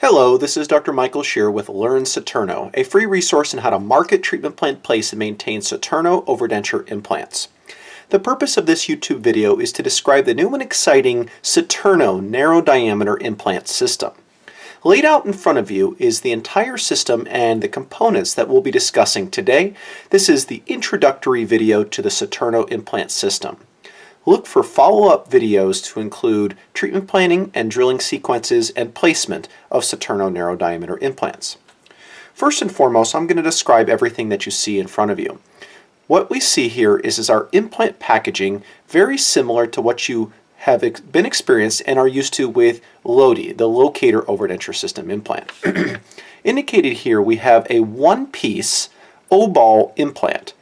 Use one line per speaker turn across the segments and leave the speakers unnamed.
Hello, this is Dr. Michael Shear with Learn SATURNO, a free resource on how to market, treatment plan, place, and maintain SATURNO overdenture implants. The purpose of this YouTube video is to describe the new and exciting SATURNO narrow diameter implant system. Laid out in front of you is the entire system and the components that we'll be discussing today. This is the introductory video to the SATURNO implant system. Look for follow-up videos to include treatment planning and drilling sequences and placement of SATURNO narrow diameter implants. First and foremost, I'm going to describe everything that you see in front of you. What we see here is our implant packaging, very similar to what you have been experienced and are used to with LODI, the locator overdenture system implant. Indicated here, we have a one-piece O-ball implant.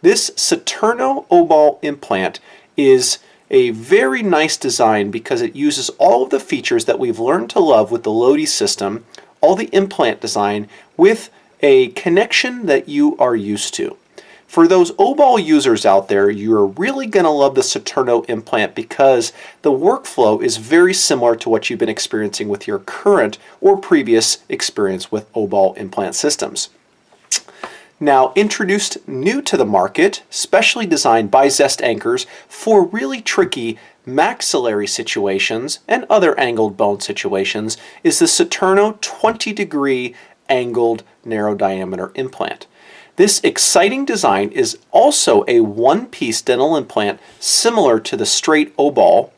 This SATURNO O-ball implant is a very nice design because it uses all of the features that we've learned to love with the LODI system, all the implant design, with a connection that you are used to. For those O-ball users out there, you're really going to love the SATURNO implant because the workflow is very similar to what you've been experiencing with your current or previous experience with O-ball implant systems. Now, introduced new to the market, specially designed by Zest Anchors for really tricky maxillary situations and other angled bone situations, is the SATURNO 20-degree angled narrow diameter implant. This exciting design is also a one-piece dental implant similar to the straight O-ball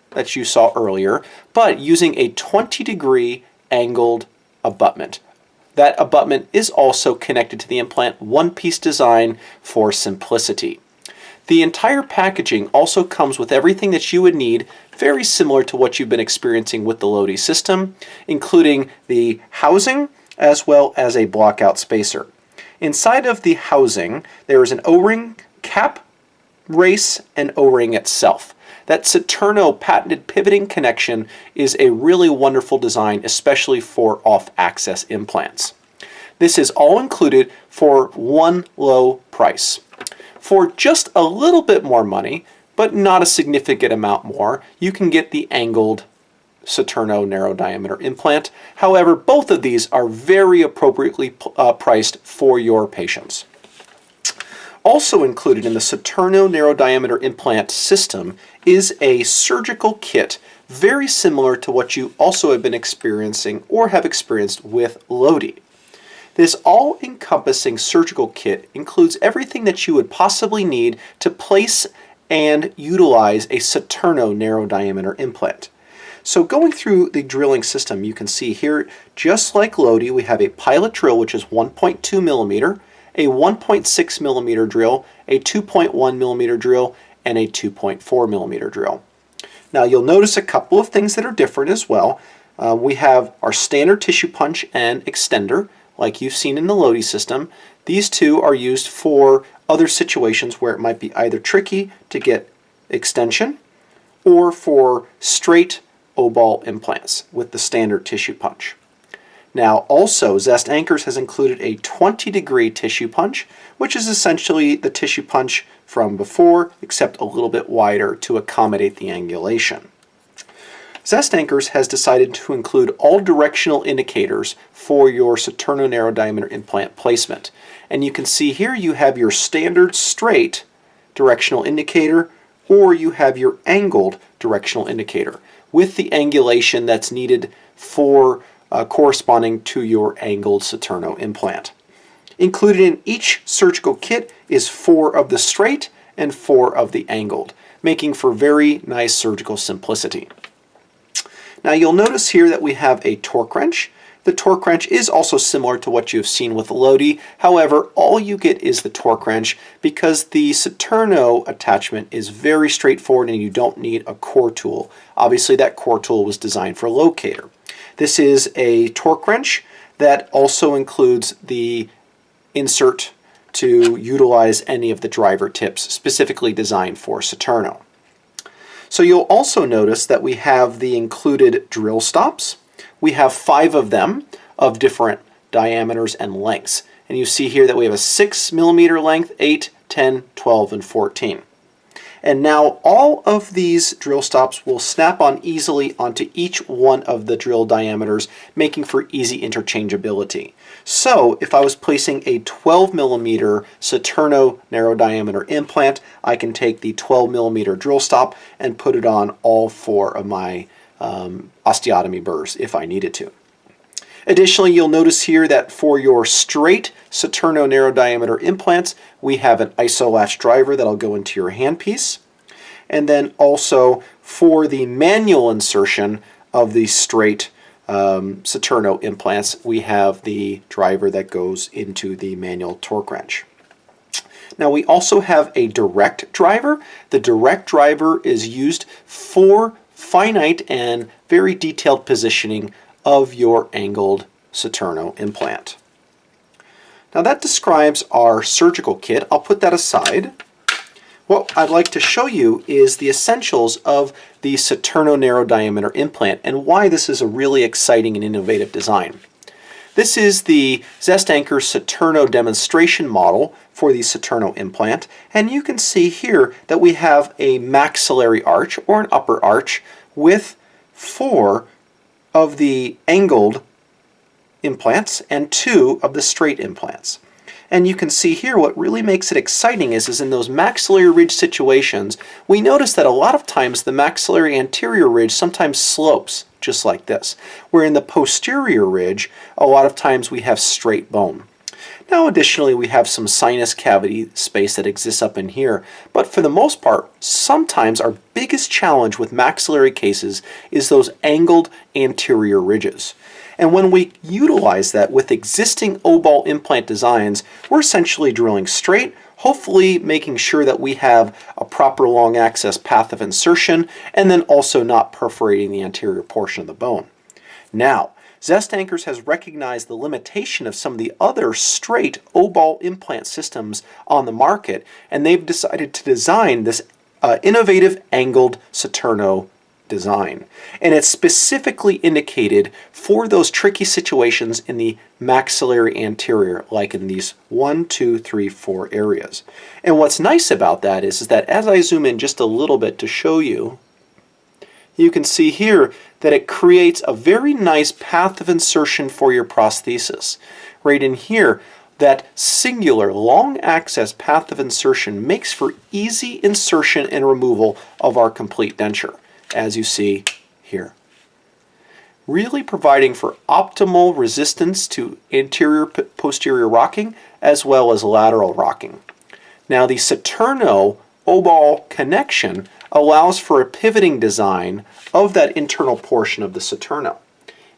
that you saw earlier, but using a 20-degree angled abutment. That abutment is also connected to the implant, one-piece design for simplicity. The entire packaging also comes with everything that you would need, very similar to what you've been experiencing with the LODI system, including the housing as well as a block-out spacer. Inside of the housing, there is an O-ring, cap, race, and O-ring itself. That SATURNO patented pivoting connection is a really wonderful design, especially for off-axis implants. This is all included for one low price. For just a little bit more money, but not a significant amount more, you can get the angled SATURNO narrow diameter implant. However, both of these are very appropriately priced for your patients. Also included in the SATURNO narrow diameter implant system is a surgical kit very similar to what you also have been experiencing or have experienced with LODI. This all-encompassing surgical kit includes everything that you would possibly need to place and utilize a SATURNO narrow diameter implant. So going through the drilling system, you can see here, just like LODI, we have a pilot drill, which is 1.2 millimeter, a 1.6 millimeter drill, a 2.1 millimeter drill, and a 2.4 millimeter drill. Now you'll notice a couple of things that are different as well. We have our standard tissue punch and extender, like you've seen in the LODI system. These two are used for other situations where it might be either tricky to get extension or for straight O-ball implants with the standard tissue punch. Now also, Zest Anchors has included a 20-degree tissue punch, which is essentially the tissue punch from before, except a little bit wider to accommodate the angulation. Zest Anchors has decided to include all directional indicators for your SATURNO narrow diameter implant placement. And you can see here you have your standard straight directional indicator, or you have your angled directional indicator with the angulation that's needed for corresponding to your angled SATURNO implant. Included in each surgical kit is 4 of the straight and 4 of the angled, making for very nice surgical simplicity. Now you'll notice here that we have a torque wrench. The torque wrench is also similar to what you've seen with LODI. However, all you get is the torque wrench because the SATURNO attachment is very straightforward and you don't need a core tool. Obviously that core tool was designed for locator. This is a torque wrench that also includes the insert to utilize any of the driver tips specifically designed for SATURNO. So you'll also notice that we have the included drill stops. We have 5 of them of different diameters and lengths. And you see here that we have a 6 millimeter length, 8, 10, 12, and 14. And now all of these drill stops will snap on easily onto each one of the drill diameters, making for easy interchangeability. So if I was placing a 12 millimeter SATURNO narrow diameter implant, I can take the 12 millimeter drill stop and put it on all 4 of my osteotomy burrs if I needed to. Additionally, you'll notice here that for your straight SATURNO narrow diameter implants, we have an isolatch driver that'll go into your handpiece. And then also for the manual insertion of the straight SATURNO implants, we have the driver that goes into the manual torque wrench. Now we also have a direct driver. The direct driver is used for finite and very detailed positioning of your angled SATURNO implant. Now that describes our surgical kit. I'll put that aside. What I'd like to show you is the essentials of the SATURNO narrow diameter implant and why this is a really exciting and innovative design. This is the Zest Anchors SATURNO demonstration model for the SATURNO implant, and you can see here that we have a maxillary arch or an upper arch with 4 of the angled implants and 2 of the straight implants. And you can see here what really makes it exciting is in those maxillary ridge situations, we notice that a lot of times the maxillary anterior ridge sometimes slopes just like this, where in the posterior ridge, a lot of times we have straight bone. Now additionally, we have some sinus cavity space that exists up in here, but for the most part, sometimes our biggest challenge with maxillary cases is those angled anterior ridges. And when we utilize that with existing O-ball implant designs, we're essentially drilling straight, hopefully making sure that we have a proper long access path of insertion, and then also not perforating the anterior portion of the bone. Now, Zest Anchors has recognized the limitation of some of the other straight O-ball implant systems on the market, and they've decided to design this innovative angled SATURNO design. And it's specifically indicated for those tricky situations in the maxillary anterior, like in these 1, 2, 3, 4 areas. And what's nice about that is that as I zoom in just a little bit to show you, you can see here that it creates a very nice path of insertion for your prosthesis. Right in here, that singular long access path of insertion makes for easy insertion and removal of our complete denture, as you see here. Really providing for optimal resistance to anterior-posterior rocking as well as lateral rocking. Now the SATURNO O-ball connection allows for a pivoting design of that internal portion of the SATURNO.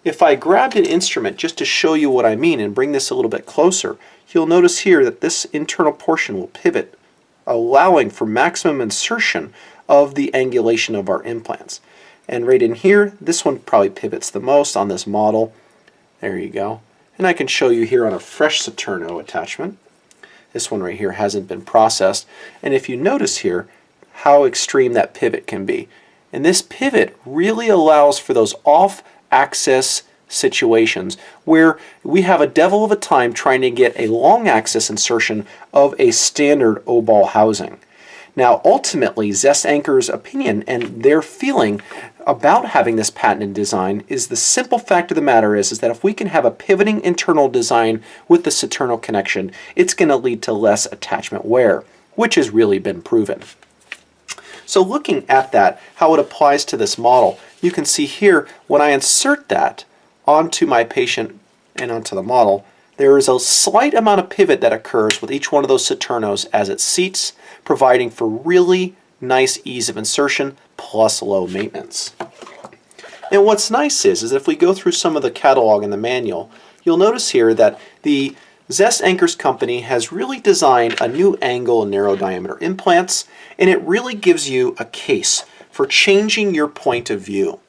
If I grabbed an instrument just to show you what I mean and bring this a little bit closer, you'll notice here that this internal portion will pivot, allowing for maximum insertion of the angulation of our implants. And right in here, this one probably pivots the most on this model. There you go. And I can show you here on a fresh SATURNO attachment. This one right here hasn't been processed. And if you notice here how extreme that pivot can be. And this pivot really allows for those off-axis situations where we have a devil of a time trying to get a long axis insertion of a standard O-ball housing. Now ultimately, Zest Anchors' opinion and their feeling about having this patented design is the simple fact of the matter is that if we can have a pivoting internal design with the SATURNO connection, it's going to lead to less attachment wear, which has really been proven. So looking at that, how it applies to this model, you can see here when I insert that onto my patient and onto the model, there is a slight amount of pivot that occurs with each one of those SATURNOs as it seats, providing for really nice ease of insertion plus low maintenance. And what's nice is if we go through some of the catalog and the manual, you'll notice here that the Zest Anchors company has really designed a new angle and narrow diameter implants, and it really gives you a case for changing your point of view.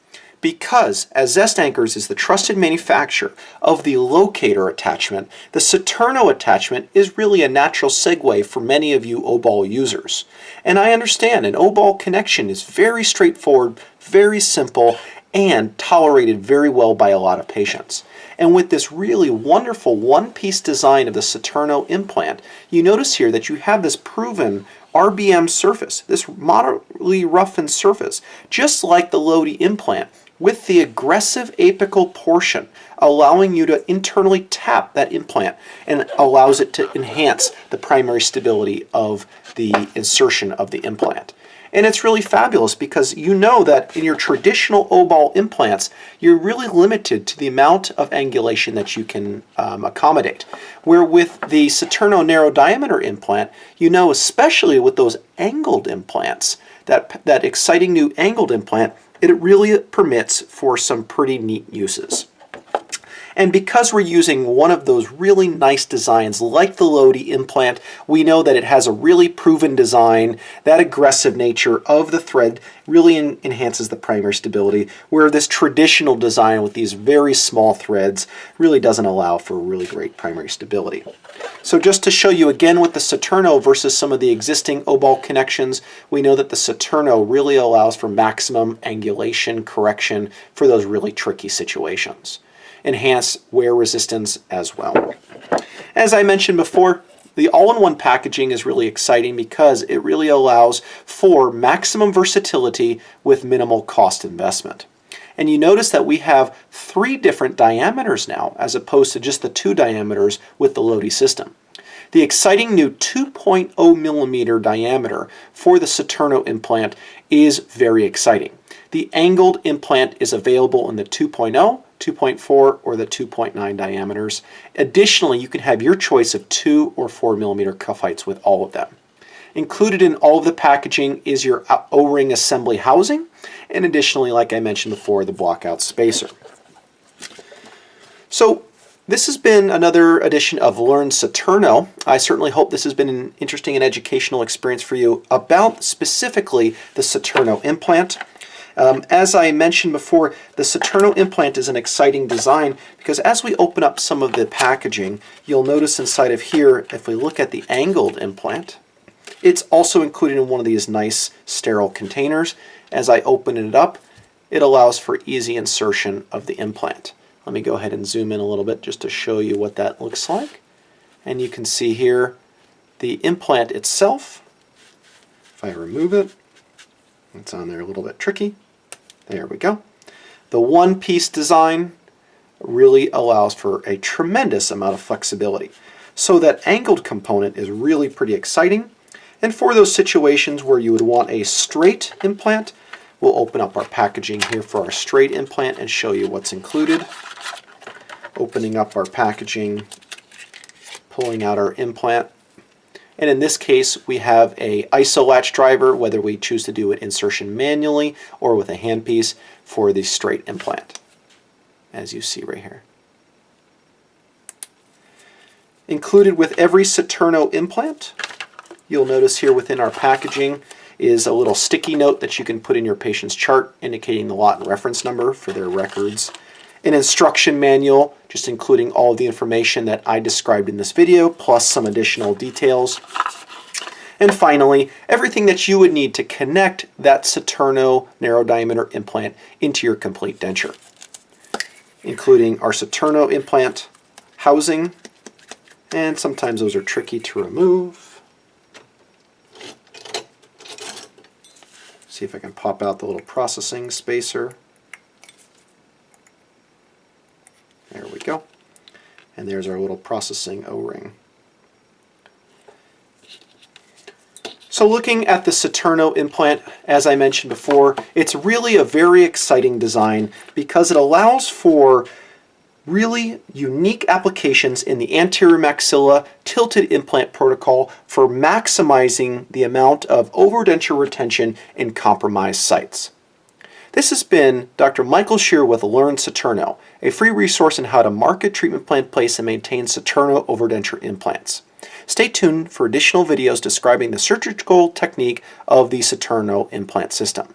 Because as Zest Anchors is the trusted manufacturer of the locator attachment, the SATURNO attachment is really a natural segue for many of you O-ball users. And I understand an O-ball connection is very straightforward, very simple, and tolerated very well by a lot of patients. And with this really wonderful one-piece design of the SATURNO implant, you notice here that you have this proven RBM surface, this moderately roughened surface, just like the Lodi implant, with the aggressive apical portion, allowing you to internally tap that implant and allows it to enhance the primary stability of the insertion of the implant. And it's really fabulous because you know that in your traditional O-ball implants, you're really limited to the amount of angulation that you can accommodate. Where with the SATURNO narrow diameter implant, you know, especially with those angled implants, that exciting new angled implant, it really permits for some pretty neat uses. And because we're using one of those really nice designs like the Lodi implant, we know that it has a really proven design. That aggressive nature of the thread really enhances the primary stability, where this traditional design with these very small threads really doesn't allow for really great primary stability. So just to show you again with the SATURNO versus some of the existing O-ball connections, we know that the SATURNO really allows for maximum angulation correction for those really tricky situations. Enhanced wear resistance as well. As I mentioned before, the all-in-one packaging is really exciting because it really allows for maximum versatility with minimal cost investment. And you notice that we have 3 different diameters now, as opposed to just the 2 diameters with the Lodi system. The exciting new 2.0 millimeter diameter for the SATURNO implant is very exciting. The angled implant is available in the 2.0, 2.4, or the 2.9 diameters. Additionally, you can have your choice of 2 or 4 millimeter cuff heights with all of them. Included in all of the packaging is your O-ring assembly housing, and additionally, like I mentioned before, the block-out spacer. So this has been another edition of Learn SATURNO. I certainly hope this has been an interesting and educational experience for you about specifically the SATURNO implant. As I mentioned before, the SATURNO implant is an exciting design because as we open up some of the packaging, you'll notice inside of here, if we look at the angled implant, it's also included in one of these nice sterile containers. As I open it up, it allows for easy insertion of the implant. Let me go ahead and zoom in a little bit just to show you what that looks like. And you can see here the implant itself. If I remove it, it's on there a little bit tricky. There we go. The one-piece design really allows for a tremendous amount of flexibility. So that angled component is really pretty exciting. And for those situations where you would want a straight implant, we'll open up our packaging here for our straight implant and show you what's included. Opening up our packaging, pulling out our implant. And in this case, we have a ISO latch driver, whether we choose to do it insertion manually or with a handpiece for the straight implant, as you see right here. Included with every SATURNO implant, you'll notice here within our packaging is a little sticky note that you can put in your patient's chart indicating the lot and reference number for their records. An instruction manual, just including all of the information that I described in this video, plus some additional details. And finally, everything that you would need to connect that SATURNO narrow diameter implant into your complete denture, including our SATURNO implant housing, and sometimes those are tricky to remove. See if I can pop out the little processing spacer. There we go. And there's our little processing O-ring. So looking at the SATURNO implant, as I mentioned before, it's really a very exciting design because it allows for really unique applications in the anterior maxilla tilted implant protocol for maximizing the amount of overdenture retention in compromised sites. This has been Dr. Michael Shear with Learn SATURNO, a free resource on how to market, treatment plan, place, and maintain SATURNO overdenture implants. Stay tuned for additional videos describing the surgical technique of the SATURNO implant system.